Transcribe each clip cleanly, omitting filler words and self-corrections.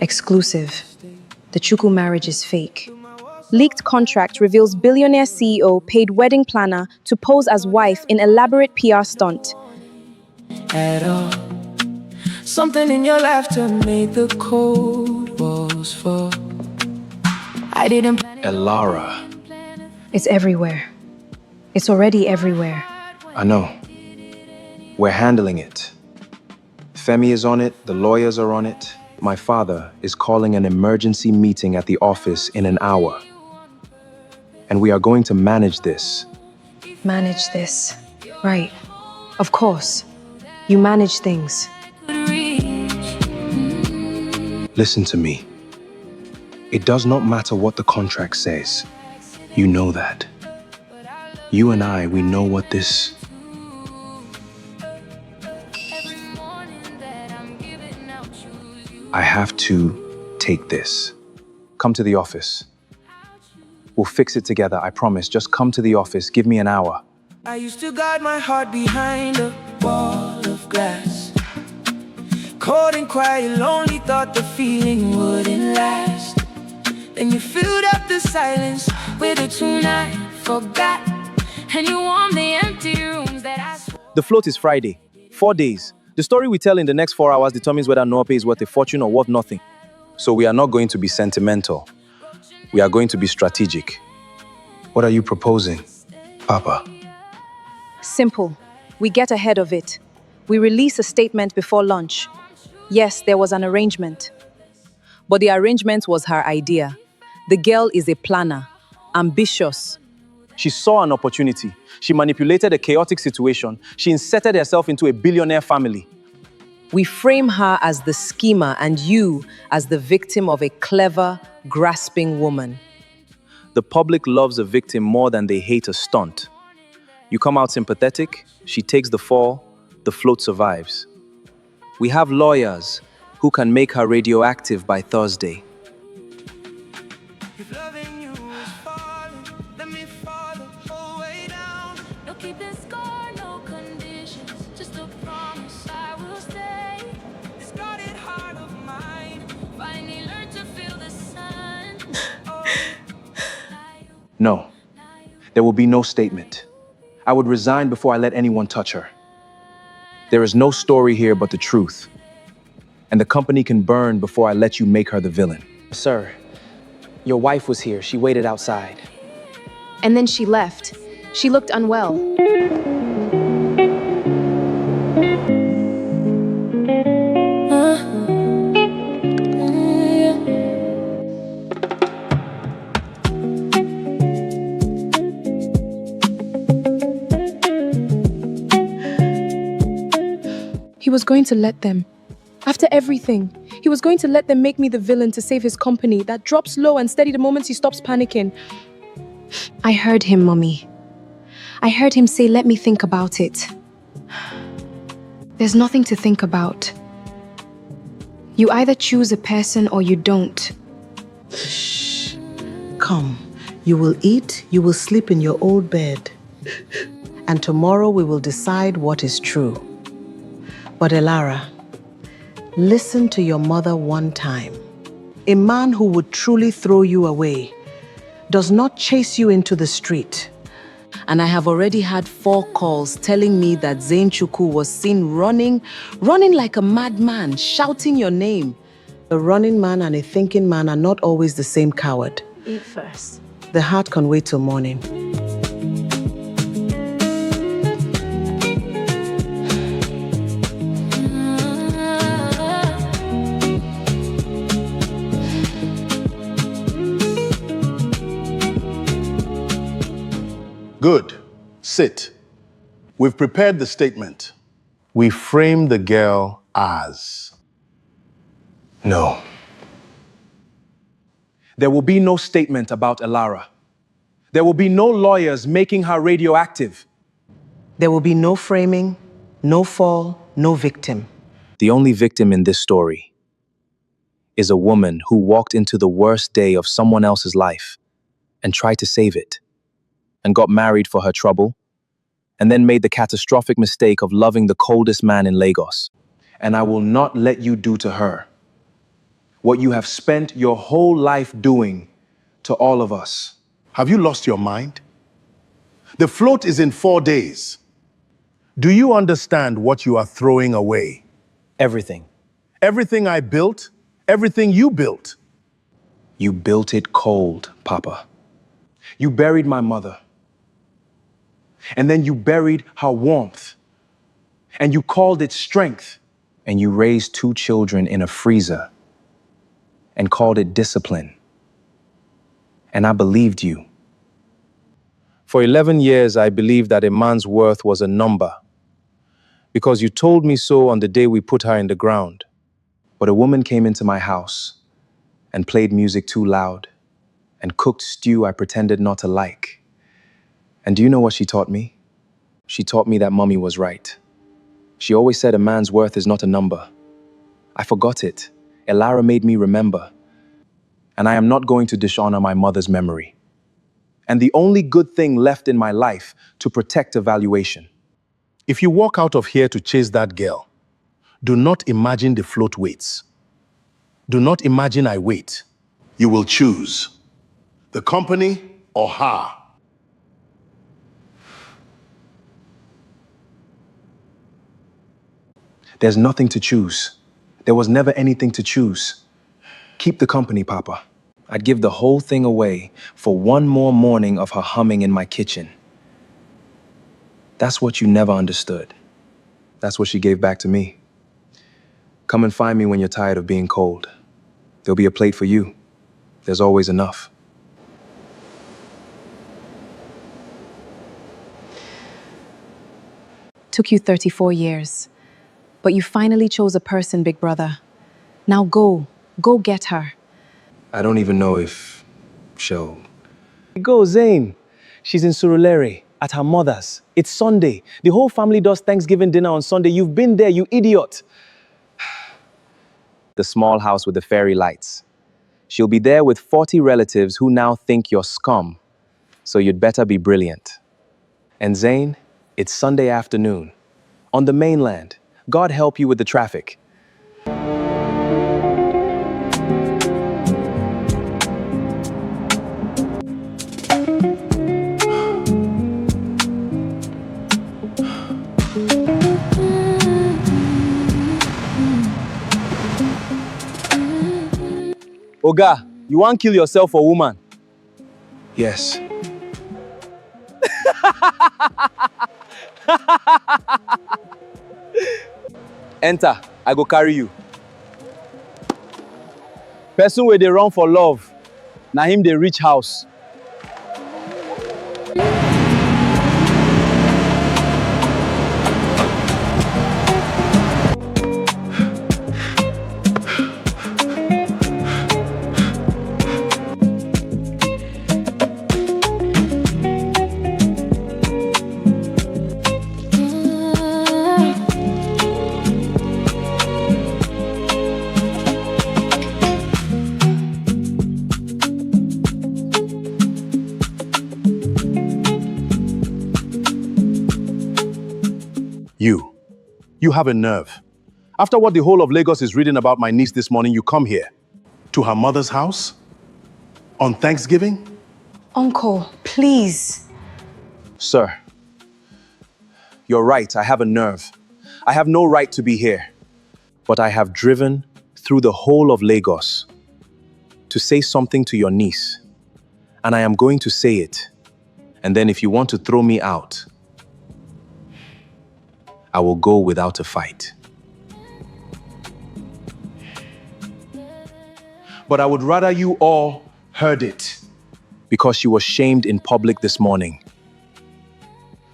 Exclusive. The Chuku marriage is fake. Leaked contract reveals billionaire CEO paid wedding planner to pose as wife in elaborate PR stunt. At all. Something in your laughter made the cold walls fall. I didn't plan it. Elara. It's everywhere. It's already everywhere. I know. We're handling it. Femi is on it, the lawyers are on it. My father is calling an emergency meeting at the office in an hour. And we are going to manage this. Manage this. Right. Of course. You manage things. Listen to me. It does not matter what the contract says. You know that. You and I, we know what this... I have to take this. Come to the office. We'll fix it together, I promise. Just come to the office. Give me an hour. I used to guard my heart behind a wall of glass. Cold and quiet, lonely, thought the feeling wouldn't last. Then you filled up the silence with a tune I forgot. And you warmed the empty rooms that I swore. The float is Friday. 4 days. The story we tell in the next 4 hours determines whether Noape is worth a fortune or worth nothing. So we are not going to be sentimental. We are going to be strategic. What are you proposing, Papa? Simple. We get ahead of it. We release a statement before lunch. Yes, there was an arrangement. But the arrangement was her idea. The girl is a planner, ambitious. She saw an opportunity. She manipulated a chaotic situation. She inserted herself into a billionaire family. We frame her as the schemer and you as the victim of a clever, grasping woman. The public loves a victim more than they hate a stunt. You come out sympathetic, she takes the fall, the float survives. We have lawyers who can make her radioactive by Thursday. If loving you is falling, let me fall the whole way down. No keeping score, no conditions, just a promise I will stay. This guarded heart of mine finally learned to feel the sun. No, there will be no statement. I would resign before I let anyone touch her. There is no story here but the truth. And the company can burn before I let you make her the villain. Sir, your wife was here. She waited outside. And then she left. She looked unwell. He was going to let them. After everything, he was going to let them make me the villain to save his company that drops low and steady the moment he stops panicking. I heard him, Mommy. I heard him say, let me think about it. There's nothing to think about. You either choose a person or you don't. Shh. Come. You will eat, you will sleep in your old bed. And tomorrow we will decide what is true. But Elara, listen to your mother one time. A man who would truly throw you away does not chase you into the street. And I have already had 4 calls telling me that Zain Chuku was seen running like a madman, shouting your name. A running man and a thinking man are not always the same coward. Eat first. The heart can wait till morning. Good. Sit. We've prepared the statement. We frame the girl as... No. There will be no statement about Elara. There will be no lawyers making her radioactive. There will be no framing, no fall, no victim. The only victim in this story is a woman who walked into the worst day of someone else's life and tried to save it, and got married for her trouble, and then made the catastrophic mistake of loving the coldest man in Lagos. And I will not let you do to her what you have spent your whole life doing to all of us. Have you lost your mind? The float is in 4 days. Do you understand what you are throwing away? Everything. Everything I built, everything you built. You built it cold, Papa. You buried my mother. And then you buried her warmth. And you called it strength. And you raised 2 children in a freezer and called it discipline. And I believed you. For 11 years, I believed that a man's worth was a number, because you told me so on the day we put her in the ground. But a woman came into my house and played music too loud and cooked stew I pretended not to like. And do you know what she taught me? She taught me that Mommy was right. She always said a man's worth is not a number. I forgot it. Elara made me remember. And I am not going to dishonor my mother's memory. And the only good thing left in my life to protect evaluation. If you walk out of here to chase that girl, do not imagine the float waits. Do not imagine I wait. You will choose the company or her. There's nothing to choose. There was never anything to choose. Keep the company, Papa. I'd give the whole thing away for one more morning of her humming in my kitchen. That's what you never understood. That's what she gave back to me. Come and find me when you're tired of being cold. There'll be a plate for you. There's always enough. Took you 34 years. But you finally chose a person, big brother. Now go. Go get her. I don't even know if she'll... Go, Zain. She's in Surulere, at her mother's. It's Sunday. The whole family does Thanksgiving dinner on Sunday. You've been there, you idiot. The small house with the fairy lights. She'll be there with 40 relatives who now think you're scum. So you'd better be brilliant. And Zain, it's Sunday afternoon. On the mainland. God help you with the traffic. Oga, you want to kill yourself for woman? Yes. Enter, I go carry you. Person where they run for love, na him they reach house. You have a nerve. After what the whole of Lagos is reading about my niece this morning, you come here. To her mother's house? On Thanksgiving? Uncle, please. Sir, you're right, I have a nerve. I have no right to be here. But I have driven through the whole of Lagos to say something to your niece. And I am going to say it. And then if you want to throw me out, I will go without a fight. But I would rather you all heard it, because she was shamed in public this morning.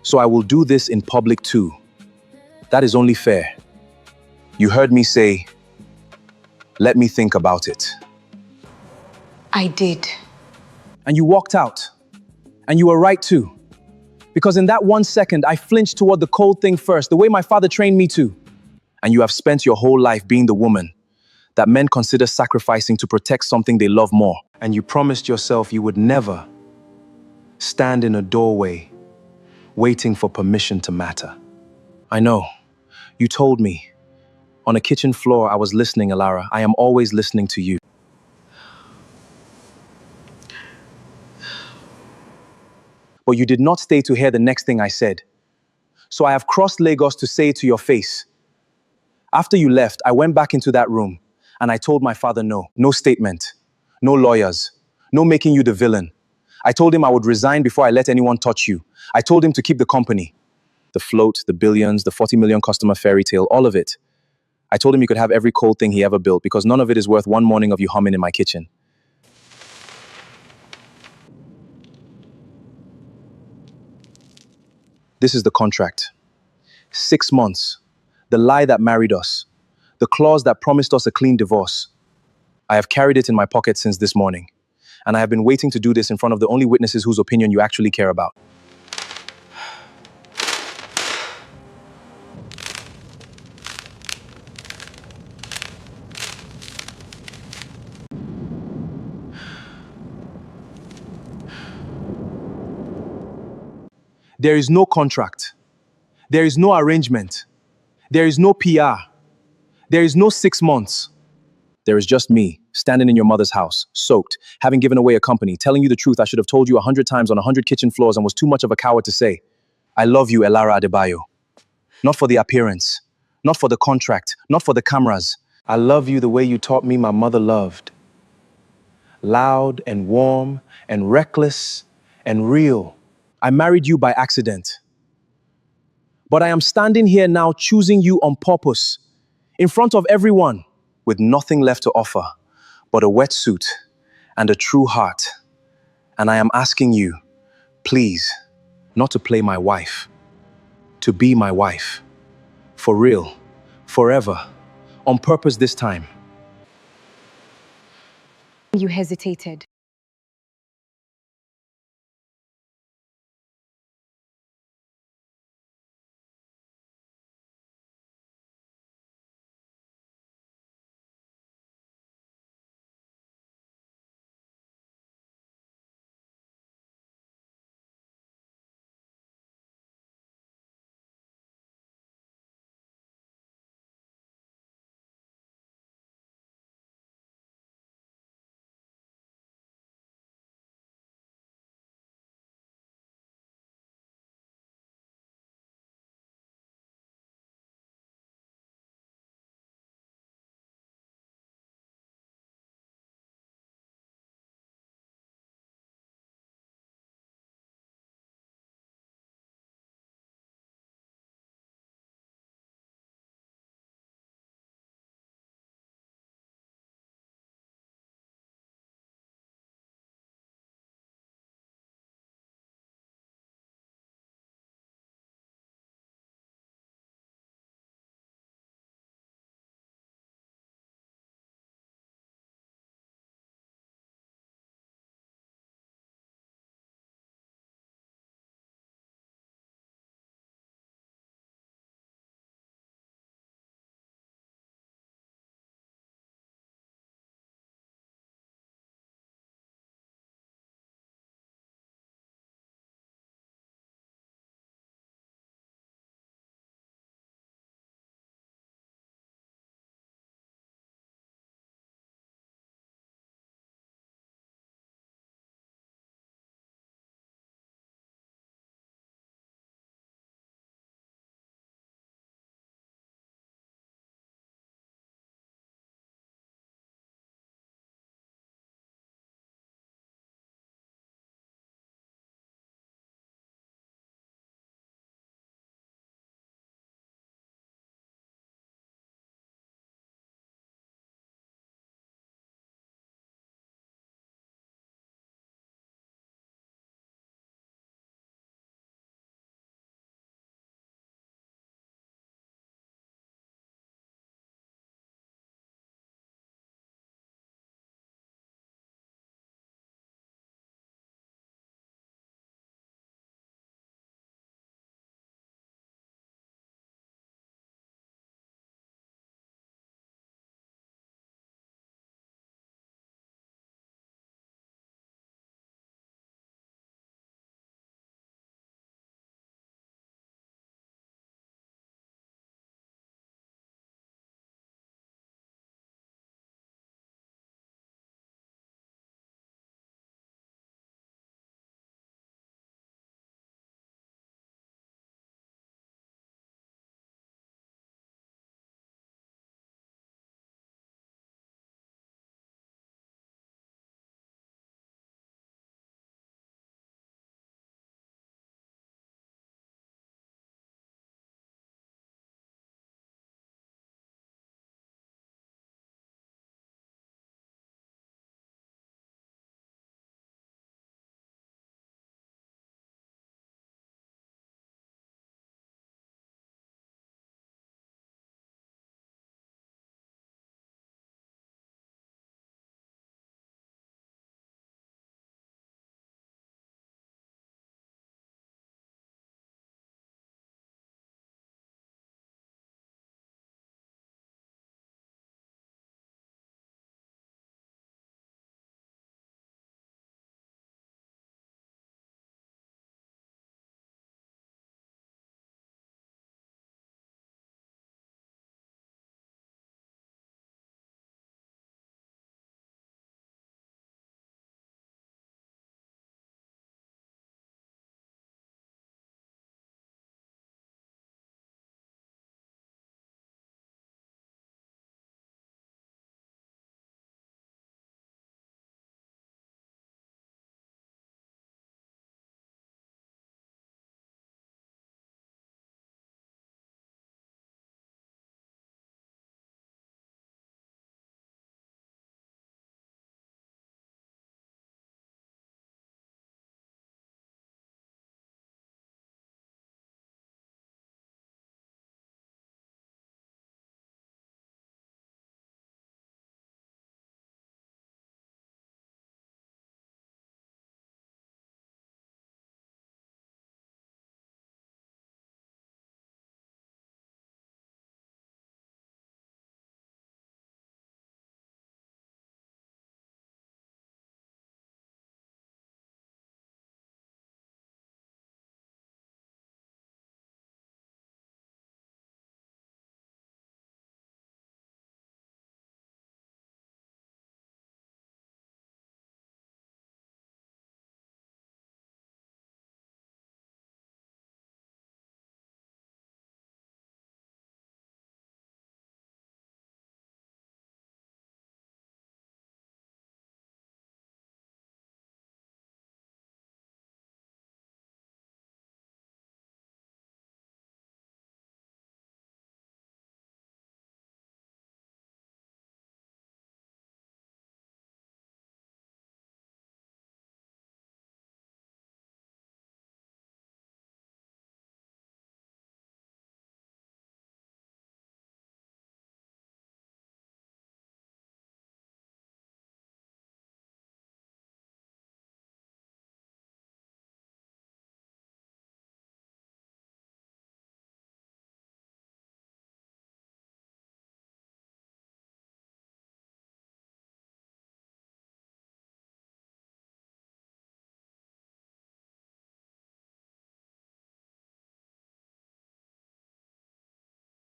So I will do this in public too. That is only fair. You heard me say, let me think about it. I did. And you walked out. And you were right too. Because in that 1 second, I flinched toward the cold thing first, the way my father trained me to. And you have spent your whole life being the woman that men consider sacrificing to protect something they love more. And you promised yourself you would never stand in a doorway waiting for permission to matter. I know. You told me. On a kitchen floor, I was listening, Elara. I am always listening to you. But you did not stay to hear the next thing I said. So I have crossed Lagos to say it to your face. After you left, I went back into that room and I told my father no. No statement, no lawyers, no making you the villain. I told him I would resign before I let anyone touch you. I told him to keep the company. The float, the billions, the 40 million customer fairy tale, all of it. I told him he could have every cold thing he ever built because none of it is worth one morning of you humming in my kitchen. This is the contract. 6 months. The lie that married us. The clause that promised us a clean divorce. I have carried it in my pocket since this morning. And I have been waiting to do this in front of the only witnesses whose opinion you actually care about. There is no contract. There is no arrangement. There is no PR. There is no 6 months. There is just me, standing in your mother's house, soaked, having given away a company, telling you the truth I should have told you 100 times on 100 kitchen floors and was too much of a coward to say. I love you, Elara Adebayo. Not for the appearance, not for the contract, not for the cameras. I love you the way you taught me my mother loved. Loud and warm and reckless and real. I married you by accident. But I am standing here now choosing you on purpose, in front of everyone, with nothing left to offer but a wetsuit and a true heart. And I am asking you, please, not to play my wife, to be my wife. For real, forever, on purpose this time. You hesitated.